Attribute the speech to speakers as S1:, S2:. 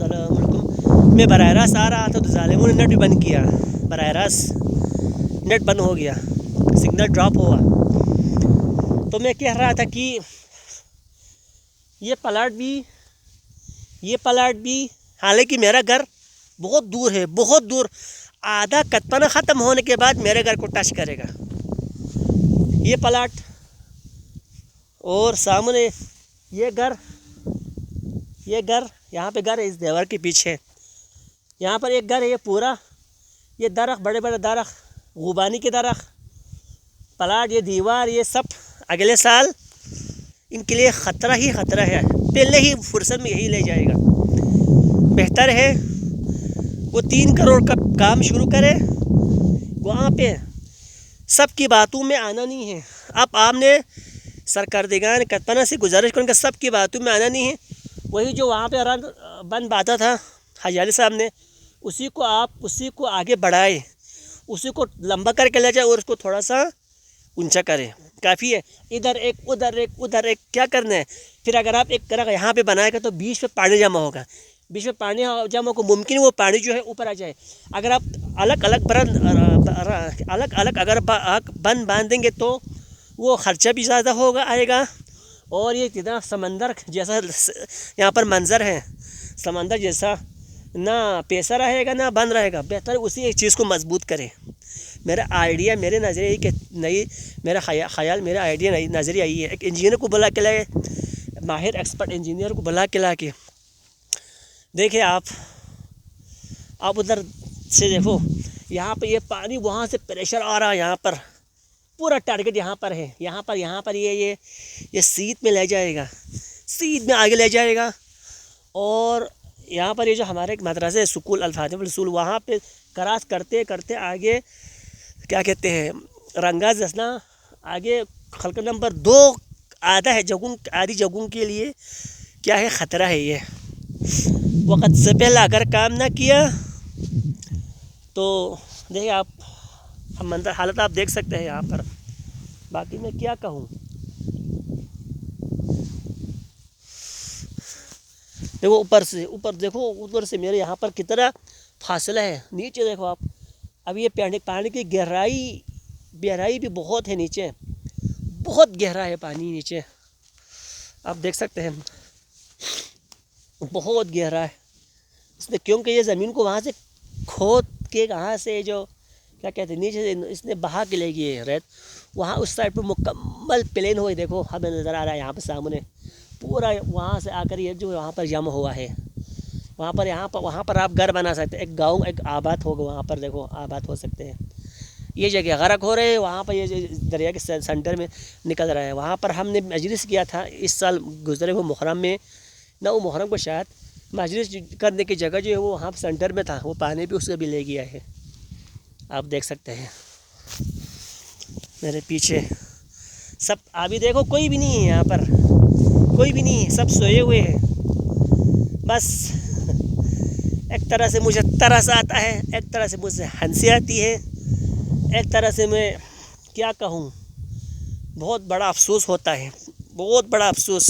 S1: السلام علیکم. میں براہ راست آ رہا تھا تو ظالموں نے نیٹ بھی بند کیا. براہ راست نیٹ بند ہو گیا, سگنل ڈراپ ہوا. تو میں کہہ رہا تھا کہ یہ پلاٹ بھی حالانکہ میرا گھر بہت دور ہے, بہت دور, آدھا کتپنا ختم ہونے کے بعد میرے گھر کو ٹچ کرے گا یہ پلاٹ. اور سامنے یہ گھر یہاں پہ گھر ہے اس دیوار کے پیچھے. یہاں پر ایک گھر ہے, یہ پورا یہ درخت, بڑے بڑے درخت, خوبانی کے درخت, پلاٹ, یہ دیوار, یہ سب اگلے سال ان کے لیے خطرہ ہی خطرہ ہے. پہلے ہی فرصت میں یہی لے جائے گا. بہتر ہے وہ 3 کروڑ کا کام شروع کرے. وہاں پہ سب کی باتوں میں آنا نہیں ہے. اب آپ نے سرکردگان کتپنا سے گزارش کروں کہ سب کی باتوں میں آنا نہیں ہے. وہی جو وہاں پہ رنگ بند باتا تھا حاجی علی صاحب نے, اسی کو آگے بڑھائے, اسی کو لمبا کر کے لے جائے اور اس کو تھوڑا سا اونچا کرے. کافی ہے. ادھر ایک ادھر ایک کیا کرنا ہے. پھر اگر آپ ایک طرح یہاں پہ بنائے گا تو بیچ میں پانی جمع ہوگا. بیچ میں پانی جمع کو ممکن ہے وہ پانی جو ہے اوپر آ جائے. اگر آپ الگ الگ اگر بند باندھیں گے تو وہ خرچہ بھی زیادہ آئے گا. اور یہ اتنا سمندر جیسا یہاں پر منظر ہے, سمندر جیسا, نہ پیسہ رہے گا نہ بند رہے گا. بہتر اسی ایک چیز کو مضبوط کرے. میرا آئیڈیا, میرے نظریے کہ میرا خیال, میرا آئیڈیا نظریہ یہی ہے. ایک انجینئر کو بلا کے لائے, ماہر ایکسپرٹ انجینئر کو بلا کے لا کے دیکھیں. آپ ادھر سے دیکھو, یہاں پہ یہ پانی وہاں سے پریشر آ رہا ہے. یہاں پر پورا ٹارگٹ یہاں پر ہے. یہاں پر یہ سیت میں لے جائے گا, سیت میں آگے لے جائے گا. اور یہاں پر یہ جو ہمارے ایک مدرسہ ہے سکول الفاظ الرسول, وہاں پہ کراس کرتے کرتے آگے کیا کہتے ہیں رنگاز دسنا, آگے خلق نمبر 2 آدھی جگہوں کے لیے کیا ہے خطرہ ہے. یہ وقت سے پہلے اگر کام نہ کیا تو دیکھیں آپ منظر حالت آپ دیکھ سکتے ہیں یہاں پر. باقی میں کیا کہوں. دیکھو اوپر سے میرے یہاں پر کتنا فاصلہ ہے. نیچے دیکھو آپ, اب یہ پانی کی گہرائی بھی بہت ہے. نیچے بہت گہرا ہے پانی, نیچے آپ دیکھ سکتے ہیں بہت گہرا ہے. اس نے کیونکہ یہ زمین کو وہاں سے کھود کے کہاں سے جو کیا کہتے ہیں نیچے سے اس نے بہا کے لے گئی ہے ریت. وہاں اس سائڈ پہ مکمل پلین ہوئے. دیکھو ہمیں نظر آ رہا ہے یہاں پہ سامنے پورا, وہاں سے آ کر یہ جو وہاں پر جمع ہوا ہے. وہاں پر آپ گھر بنا سکتے ہیں. ایک گاؤں ایک آباد ہوگا وہاں پر, دیکھو آباد ہو سکتے ہیں. یہ جگہ غرق ہو رہے ہیں, وہاں پر یہ دریا کے سینٹر میں نکل رہا ہے. وہاں پر ہم نے مجلس کیا تھا اس سال گزرے ہوئے محرم میں, نہ وہ محرم کو شاید مجلس کرنے کی جگہ جو ہے وہ وہاں سینٹر میں تھا. وہ پانی بھی اس سے بھی لے گیا ہے. آپ دیکھ سکتے ہیں میرے پیچھے سب. ابھی دیکھو کوئی بھی نہیں ہے یہاں پر, کوئی بھی نہیں ہے, سب سوئے ہوئے ہیں. بس ایک طرح سے مجھے ترس آتا ہے, ایک طرح سے مجھے ہنسی آتی ہے, ایک طرح سے میں کیا کہوں, بہت بڑا افسوس ہوتا ہے, بہت بڑا افسوس.